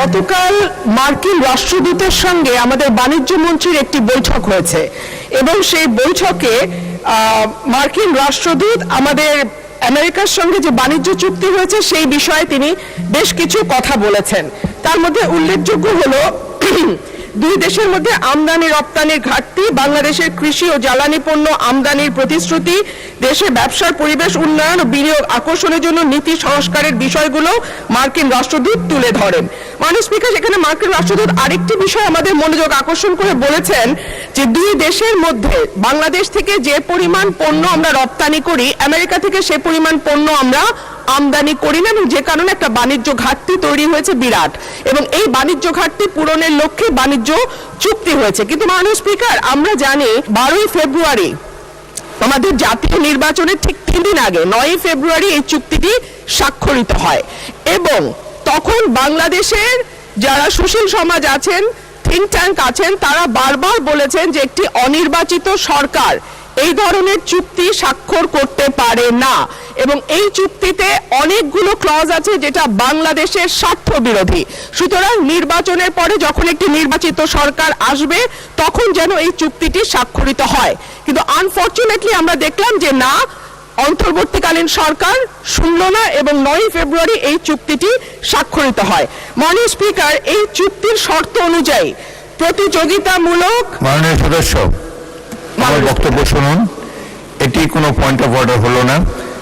গতকাল মার্কিন রাষ্ট্রদূতের সঙ্গে আমাদের বাণিজ্য মন্ত্রীর একটি বৈঠক হয়েছে এবং সেই বৈঠকে মার্কিন রাষ্ট্রদূত আমাদের আমেরিকার সঙ্গে যে বাণিজ্য চুক্তি হয়েছে সেই বিষয়ে তিনি বেশ কিছু কথা বলেছেন। তার মধ্যে উল্লেখযোগ্য হলো দুই দেশের মধ্যে আমদানি রপ্তানির ঘাটতি, বাংলাদেশের কৃষি ও জ্বালানি পণ্য আমদানির প্রতিশ্রুতি, দেশে ব্যবসার পরিবেশ উন্নয়ন ও বিনিয়োগ আকর্ষণের জন্য নীতি সংস্কারের বিষয়গুলো মার্কিন রাষ্ট্রদূত তুলে ধরেন। মাননীয় স্পিকার, এখানে মার্কিন রাষ্ট্রদূত আরেকটি বিষয় আমাদের মনোযোগ আকর্ষণ করে বলেছেন যে দুই দেশের মধ্যে বাংলাদেশ থেকে যে পরিমাণ পণ্য আমরা রপ্তানি করি, আমেরিকা থেকে সে পরিমাণ পণ্য আমরা আমদানি করি না, এবং যে কারণে একটা বাণিজ্য ঘাটতি তৈরি হয়েছে বিরাট, এবং এই বাণিজ্য ঘাটতি পূরণের লক্ষ্যে বাণিজ্য চুক্তি হয়েছে। কিন্তু মাননীয় স্পিকার, আমরা জানি 12ই ফেব্রুয়ারি আমাদের জাতীয় নির্বাচনের ঠিক 3 দিন আগে 9ই ফেব্রুয়ারি এই চুক্তিটি স্বাক্ষরিত হয়, এবং তখন বাংলাদেশের যারা সুশীল সমাজ আছেন, থিঙ্ক ট্যাঙ্ক আছেন, তারা বারবার বলেছেন যে একটি অনির্বাচিত সরকার এই ধরনের চুক্তি স্বাক্ষর করতে পারে না, এবং এই চুক্তিতে অনেকগুলো ক্লজ আছে যেটা বাংলাদেশের স্বার্থ বিরোধী। সুতরাং নির্বাচনের পরে যখন একটি নির্বাচিত সরকার আসবে তখন যেন এই চুক্তিটি স্বাক্ষরিত হয়। কিন্তু আনফরচুনেটলি আমরা দেখলাম যে না, অন্তর্বর্তীকালীন সরকার শুনল না এবং 9ই ফেব্রুয়ারি এই চুক্তিটি স্বাক্ষরিত হয়। মাননীয় স্পিকার, এই চুক্তির শর্ত অনুযায়ী প্রতিযোগিতামূলক মাননীয় সদস্য, আমার বক্তব্য শুনুন। এটি কোনো পয়েন্ট অফ অর্ডার হলো না।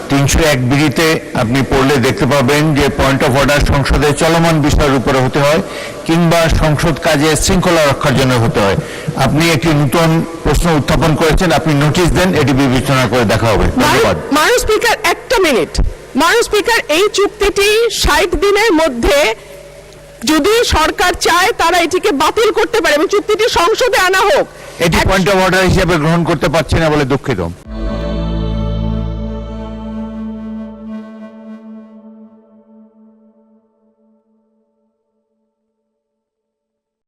301 বিধিতে আপনি পড়লে দেখতে পাবেন যে পয়েন্ট অফ অর্ডার সংসদের চলমান বিষয়ের উপরে হতে হয় কিংবা সংসদ কাজে শৃঙ্খলা রক্ষার জন্য হতে হয়। আপনি একটি নতুন প্রশ্ন উত্থাপন করেছেন, আপনি নোটিশ দেন, এটি বিবেচনা করে দেখা হবে। ধন্যবাদ। মাননীয় স্পিকার, একটা মিনিট। মাননীয় স্পিকার, এই চুক্তিটি 60 দিনের মধ্যে যদি সরকার চায় তারা এটিকে বাতিল করতে পারে এবং চুক্তিটি সংসদে আনা হোক। এটি পয়েন্ট অফ অর্ডার হিসেবে গ্রহণ করতে পারছি না বলে দুঃখিত।